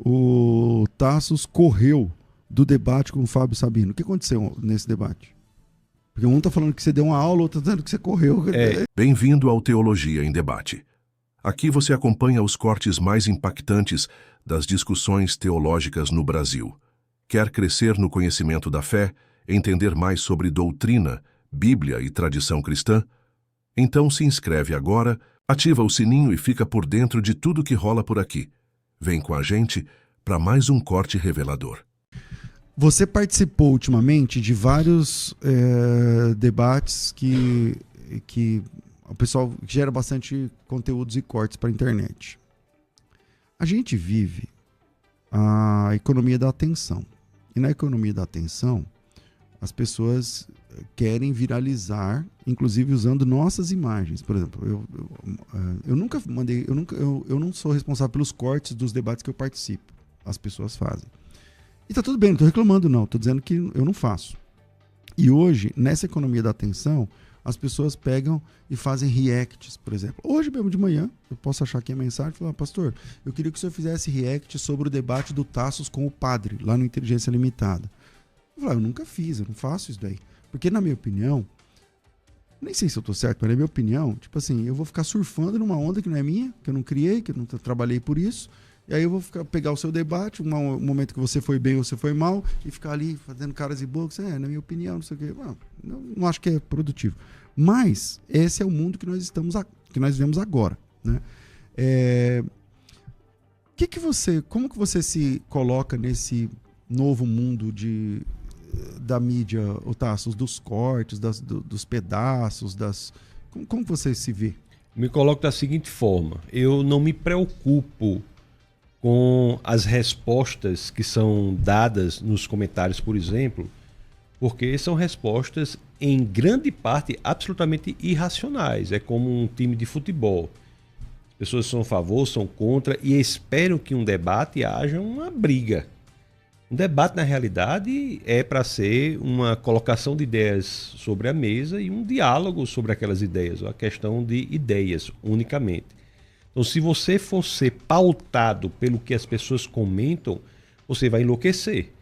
o Tassos correu do debate com o Fábio Sabino. O que aconteceu nesse debate? Porque um está falando que você deu uma aula, o outro está dizendo que você correu. Bem-vindo ao Teologia em Debate. Aqui você acompanha os cortes mais impactantes das discussões teológicas no Brasil. Quer crescer no conhecimento da fé, entender mais sobre doutrina, Bíblia e tradição cristã? Então se inscreve agora, ativa o sininho e fica por dentro de tudo que rola por aqui. Vem com a gente para mais um corte revelador. Você participou ultimamente de vários debates que o pessoal gera bastante conteúdos e cortes para a internet. A gente vive a economia da atenção. E na economia da atenção, as pessoas querem viralizar, inclusive usando nossas imagens. Por exemplo, eu nunca mandei, eu não sou responsável pelos cortes dos debates que eu participo. As pessoas fazem. E tá tudo bem, não tô reclamando não, tô dizendo que eu não faço. E hoje, nessa economia da atenção, as pessoas pegam e fazem reacts, por exemplo. Hoje mesmo de manhã, eu posso achar aqui a mensagem e falar, pastor, eu queria que o senhor fizesse react sobre o debate do Tassos com o padre, lá no Inteligência Limitada. Eu falei, eu nunca fiz, eu não faço isso daí. Porque na minha opinião, nem sei se eu tô certo, mas na minha opinião, tipo assim, eu vou ficar surfando numa onda que não é minha, que eu não criei, que eu não trabalhei por isso. E aí eu vou pegar o seu debate, um momento que você foi bem ou você foi mal, e ficar ali fazendo caras e bocas, na minha opinião, não sei o quê. Não acho que é produtivo. Mas esse é o mundo que nós vivemos agora, né? Como que você se coloca nesse novo mundo da mídia, Tassos, dos cortes, dos pedaços, como você se vê? Me coloco da seguinte forma, eu não me preocupo com as respostas que são dadas nos comentários, por exemplo, porque são respostas, em grande parte, absolutamente irracionais. É como um time de futebol. As pessoas são a favor, são contra e esperam que um debate haja uma briga. Um debate, na realidade, é para ser uma colocação de ideias sobre a mesa e um diálogo sobre aquelas ideias, uma questão de ideias unicamente. Então, se você for ser pautado pelo que as pessoas comentam, você vai enlouquecer.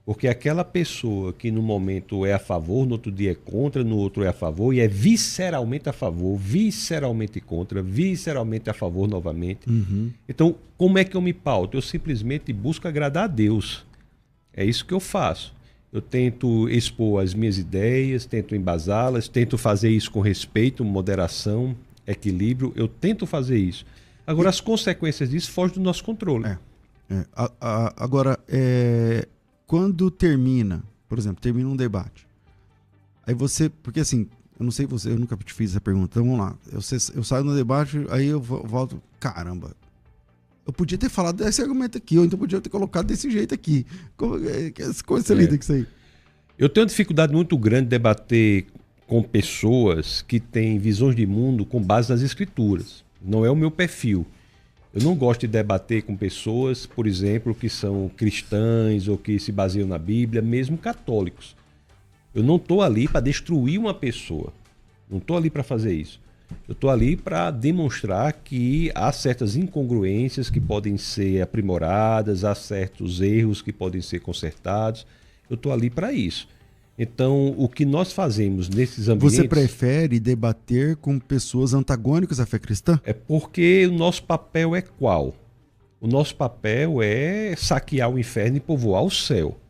Porque aquela pessoa que no momento é a favor, no outro dia é contra, no outro é a favor, e é visceralmente a favor, visceralmente contra, visceralmente a favor novamente. Uhum. Então, como é que eu me pauto? Eu simplesmente busco agradar a Deus. É isso que eu faço. Eu tento expor as minhas ideias, tento embasá-las, tento fazer isso com respeito, moderação, equilíbrio. Eu tento fazer isso. Agora, as consequências disso fogem do nosso controle. Agora, quando termina, por exemplo, termina um debate, aí você, porque assim, eu não sei você, eu nunca te fiz essa pergunta, então vamos lá, eu saio no debate, aí eu volto, caramba, eu podia ter falado desse argumento aqui, ou então podia ter colocado desse jeito aqui. Como você lida com isso aí? Eu tenho uma dificuldade muito grande de debater com pessoas que têm visões de mundo com base nas escrituras. Não é o meu perfil. Eu não gosto de debater com pessoas, por exemplo, que são cristãs ou que se baseiam na Bíblia, mesmo católicos. Eu não estou ali para destruir uma pessoa. Não estou ali para fazer isso. Eu estou ali para demonstrar que há certas incongruências que podem ser aprimoradas, há certos erros que podem ser consertados. Eu estou ali para isso. Então, o que nós fazemos nesses ambientes... Você prefere debater com pessoas antagônicas à fé cristã? É porque o nosso papel é qual? O nosso papel é saquear o inferno e povoar o céu.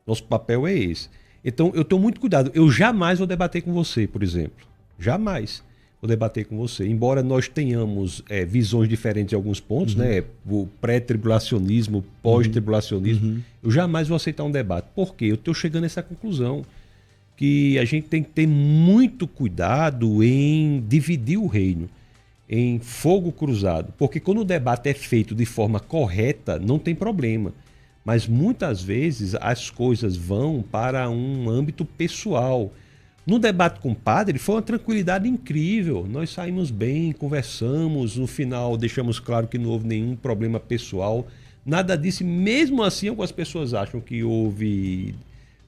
Nosso papel é esse. Então, eu tenho muito cuidado. Eu jamais vou debater com você, por exemplo. Jamais vou debater com você. Embora nós tenhamos visões diferentes em alguns pontos, né? O pré-tribulacionismo, pós-tribulacionismo, eu jamais vou aceitar um debate. Por quê? Eu estou chegando a essa conclusão, que a gente tem que ter muito cuidado em dividir o reino, em fogo cruzado. Porque quando o debate é feito de forma correta, não tem problema. Mas muitas vezes as coisas vão para um âmbito pessoal. No debate com o padre foi uma tranquilidade incrível, nós saímos bem, conversamos, no final deixamos claro que não houve nenhum problema pessoal, nada disso, mesmo assim algumas pessoas acham que houve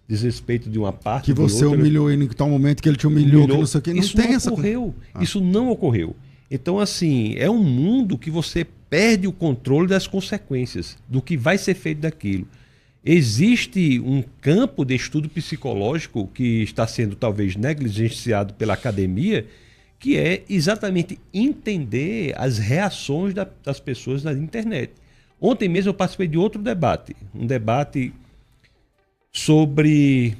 desrespeito de uma parte. Que você humilhou ele em tal momento que ele te humilhou, que não sei o que, Isso não ocorreu. Isso não ocorreu. Então, assim, é um mundo que você perde o controle das consequências, do que vai ser feito daquilo. Existe um campo de estudo psicológico que está sendo talvez negligenciado pela academia, que é exatamente entender as reações das pessoas na internet. Ontem mesmo eu participei de outro debate, um debate sobre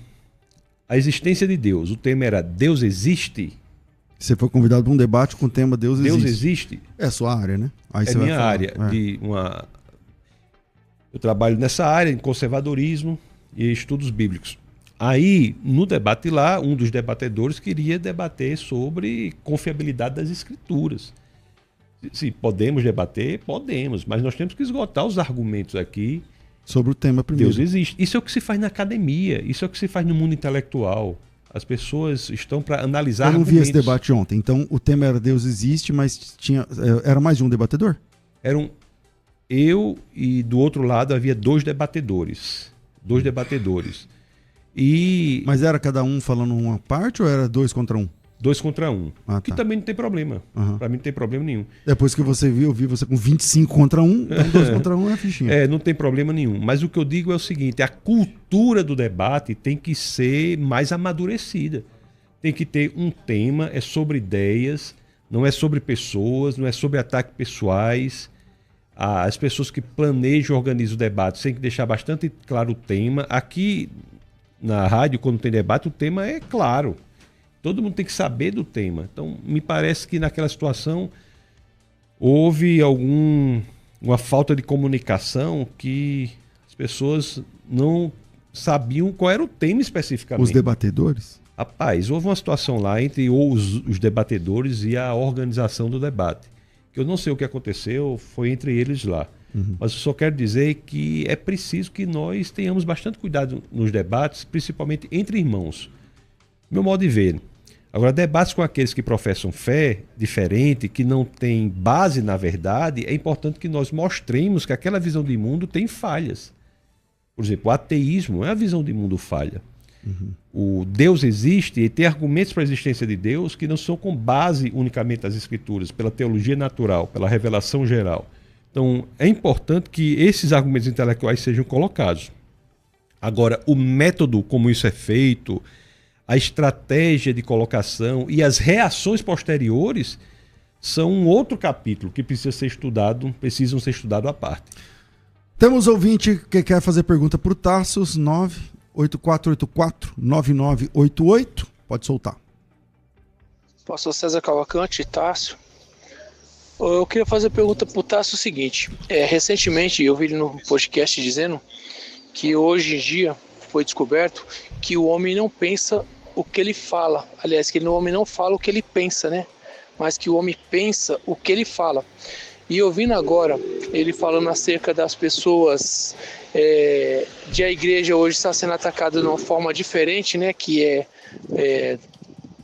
a existência de Deus. O tema era Deus existe? Você foi convidado para um debate com o tema Deus existe. Deus existe? É a sua área, né? Aí é você vai minha falar. área. Eu trabalho nessa área, em conservadorismo e estudos bíblicos. Aí, no debate lá, um dos debatedores queria debater sobre confiabilidade das escrituras. Se podemos debater, podemos, mas nós temos que esgotar os argumentos aqui. Sobre o tema primeiro. Deus existe. Isso é o que se faz na academia, isso é o que se faz no mundo intelectual. As pessoas estão para analisar argumentos. Eu não vi esse argumentos. debate ontem. Então, o tema era Deus existe, mas era mais de um debatedor? Eu e do outro lado havia dois debatedores. Mas era cada um falando uma parte ou era 2 contra 1? 2 contra 1. Ah, que tá. também não tem problema. Para mim não tem problema nenhum. Depois que você viu, eu vi você com 25 contra 1, então 2 contra 1 é a fichinha. Não tem problema nenhum. Mas o que eu digo é o seguinte, a cultura do debate tem que ser mais amadurecida. Tem que ter um tema, é sobre ideias, não é sobre pessoas, não é sobre ataques pessoais. As pessoas que planejam e organizam o debate têm que deixar bastante claro o tema. Aqui na rádio, quando tem debate, o tema é claro. Todo mundo tem que saber do tema. Então, me parece que naquela situação houve uma falta de comunicação que as pessoas não sabiam qual era o tema especificamente. Os debatedores? Rapaz, houve uma situação lá entre os debatedores e a organização do debate. Que eu não sei o que aconteceu, foi entre eles lá. Mas eu só quero dizer que é preciso que nós tenhamos bastante cuidado nos debates, principalmente entre irmãos. Meu modo de ver. Agora, debates com aqueles que professam fé diferente, que não tem base na verdade, é importante que nós mostremos que aquela visão de mundo tem falhas. Por exemplo, o ateísmo é a visão de mundo falha. O Deus existe e tem argumentos para a existência de Deus que não são com base unicamente nas Escrituras, pela teologia natural, pela revelação geral. Então, é importante que esses argumentos intelectuais sejam colocados. Agora, o método como isso é feito, a estratégia de colocação e as reações posteriores são um outro capítulo que precisam ser estudado à parte. Temos ouvinte que quer fazer pergunta para o Tarsus, 98484-9988. Pode soltar. Pastor César Cavalcante, Tássio. Eu queria fazer pergunta para o Tássio o seguinte. Recentemente eu vi ele no podcast dizendo que hoje em dia foi descoberto que o homem não pensa o que ele fala. Aliás, que o homem não fala o que ele pensa, né? Mas que o homem pensa o que ele fala. E ouvindo agora ele falando acerca das pessoas, de a igreja hoje está sendo atacada de uma forma diferente, né? Que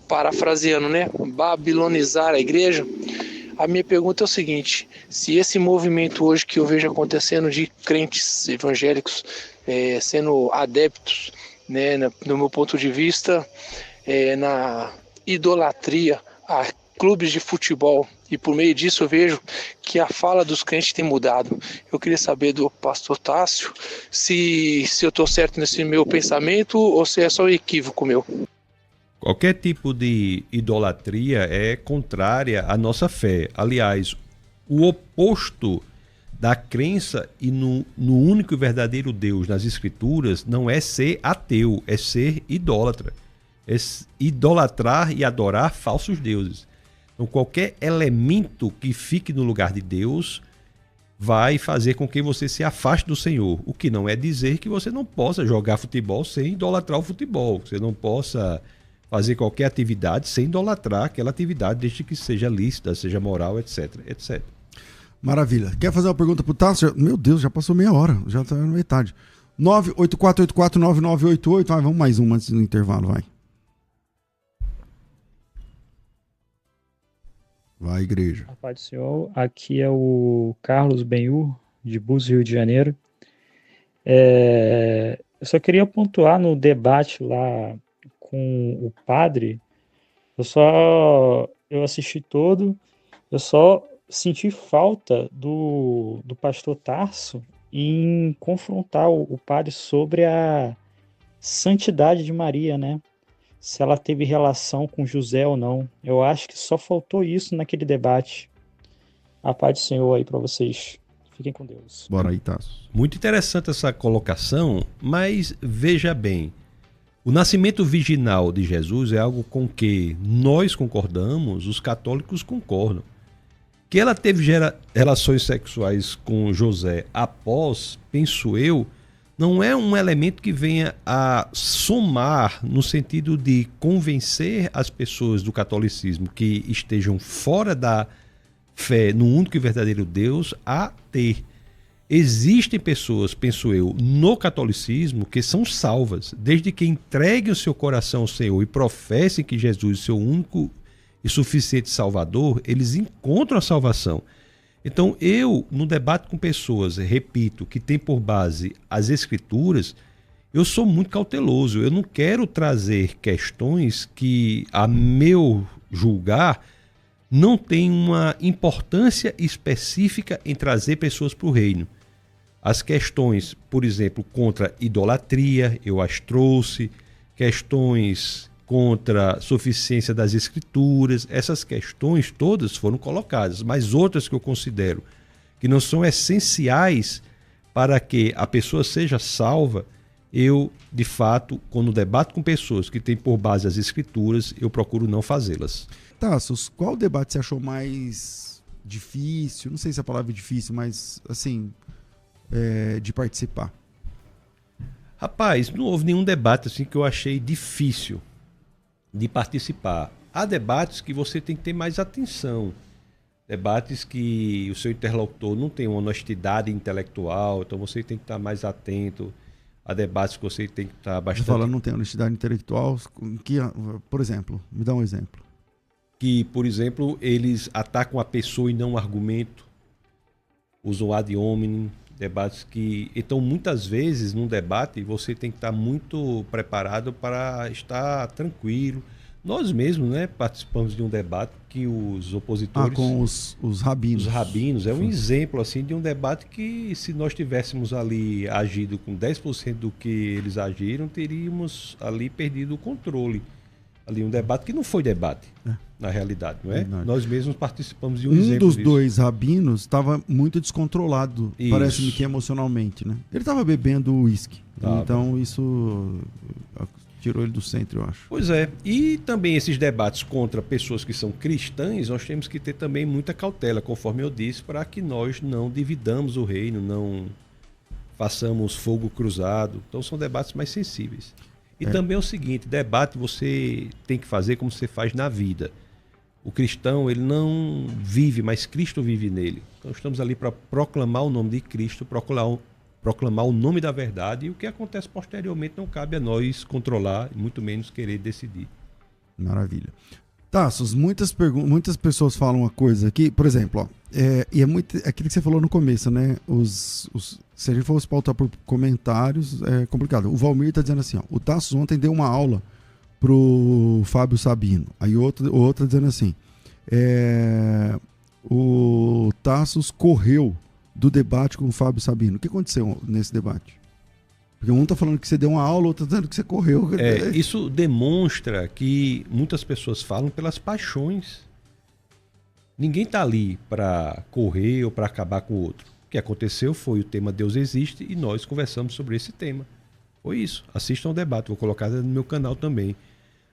parafraseando, né? Babilonizar a igreja. A minha pergunta é o seguinte: se esse movimento hoje que eu vejo acontecendo de crentes evangélicos sendo adeptos, né, no meu ponto de vista, na idolatria a clubes de futebol, e por meio disso eu vejo que a fala dos crentes tem mudado. Eu queria saber do pastor Tássio se eu estou certo nesse meu pensamento ou se é só um equívoco meu. Qualquer tipo de idolatria é contrária à nossa fé. Aliás, o oposto da crença e no único e verdadeiro Deus nas Escrituras não é ser ateu, é ser idólatra. É idolatrar e adorar falsos deuses. Então, qualquer elemento que fique no lugar de Deus vai fazer com que você se afaste do Senhor. O que não é dizer que você não possa jogar futebol sem idolatrar o futebol, que você não possa fazer qualquer atividade sem idolatrar aquela atividade, desde que seja lícita, seja moral, etc, etc. Maravilha. Quer fazer uma pergunta pro Tássio? Meu Deus, já passou meia hora, já está na metade. 984849988. Vamos mais uma antes do intervalo, vai. Vai, igreja. A paz do Senhor, aqui é o Carlos Benhur, de Búzios, Rio de Janeiro. Eu só queria pontuar no debate lá com o padre. Eu assisti todo, eu só senti falta do pastor Tarso em confrontar o padre sobre a santidade de Maria, né? Se ela teve relação com José ou não. Eu acho que só faltou isso naquele debate. A paz do Senhor aí para vocês. Fiquem com Deus. Bora aí, Tasso. Muito interessante essa colocação, mas veja bem, o nascimento virginal de Jesus é algo com que nós concordamos, os católicos concordam. Que ela teve relações sexuais com José após, penso eu, não é um elemento que venha a somar no sentido de convencer as pessoas do catolicismo que estejam fora da fé no único e verdadeiro Deus a ter. Existem pessoas, penso eu, no catolicismo que são salvas, desde que entreguem o seu coração ao Senhor e professem que Jesus é o seu único e suficiente Salvador, eles encontram a salvação. Então eu, no debate com pessoas, repito, que tem por base as Escrituras, eu sou muito cauteloso. Eu não quero trazer questões que, a meu julgar, não tem uma importância específica em trazer pessoas para o reino. As questões, por exemplo, contra idolatria, eu as trouxe, questões contra a suficiência das Escrituras, essas questões todas foram colocadas, mas outras que eu considero que não são essenciais para que a pessoa seja salva, eu, de fato, quando debato com pessoas que têm por base as Escrituras, eu procuro não fazê-las. Tassos, qual debate você achou mais difícil? Não sei se a palavra é difícil, mas assim, de participar. Rapaz, não houve nenhum debate assim que eu achei difícil de participar. Há debates que você tem que ter mais atenção. Debates que o seu interlocutor não tem uma honestidade intelectual, então você tem que estar mais atento. Há debates que você tem que estar bastante... Você fala não tem honestidade intelectual, que, por exemplo, me dá um exemplo. Que, por exemplo, eles atacam a pessoa e não o argumento, usam ad hominem, debates que... Então, muitas vezes, num debate, você tem que estar muito preparado para estar tranquilo. Nós mesmos, né, participamos de um debate que os opositores... com os rabinos. Os rabinos. É um exemplo, assim, de um debate que, se nós tivéssemos ali agido com 10% do que eles agiram, teríamos ali perdido o controle. Ali um debate que não foi debate, na realidade, não é? Verdade. Nós mesmos participamos de um exemplo dos disso. Dois rabinos estava muito descontrolado, Isso. Parece-me que emocionalmente, né? Ele estava bebendo uísque, então isso tirou ele do centro, eu acho. Pois é, e também esses debates contra pessoas que são cristãs, nós temos que ter também muita cautela, conforme eu disse, para que nós não dividamos o reino, não façamos fogo cruzado. Então são debates mais sensíveis. E também é o seguinte, debate você tem que fazer como você faz na vida. O cristão, ele não vive, mas Cristo vive nele. Então estamos ali para proclamar o nome de Cristo, proclamar o nome da verdade, e o que acontece posteriormente não cabe a nós controlar, e muito menos querer decidir. Maravilha. Tassos, muitas pessoas falam uma coisa aqui, por exemplo, e é muito aquilo que você falou no começo, né? Se a gente fosse pautar por comentários, é complicado. O Valmir está dizendo assim, ó, o Tassos ontem deu uma aula pro Fábio Sabino. Aí outra dizendo assim, o Tassos correu do debate com o Fábio Sabino. O que aconteceu nesse debate? Porque um está falando que você deu uma aula, o outro está dizendo que você correu. Isso demonstra que muitas pessoas falam pelas paixões. Ninguém está ali para correr ou para acabar com o outro. O que aconteceu foi o tema Deus Existe e nós conversamos sobre esse tema. Foi isso. Assistam ao debate, vou colocar no meu canal também.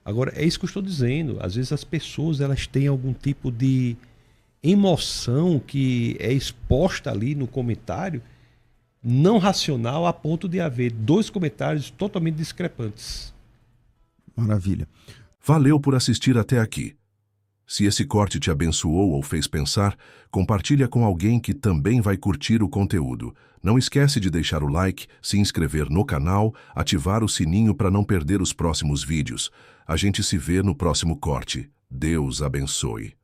Agora, é isso que eu estou dizendo. Às vezes as pessoas elas têm algum tipo de emoção que é exposta ali no comentário, não racional, a ponto de haver dois comentários totalmente discrepantes. Maravilha. Valeu por assistir até aqui. Se esse corte te abençoou ou fez pensar, compartilha com alguém que também vai curtir o conteúdo. Não esquece de deixar o like, se inscrever no canal, ativar o sininho para não perder os próximos vídeos. A gente se vê no próximo corte. Deus abençoe.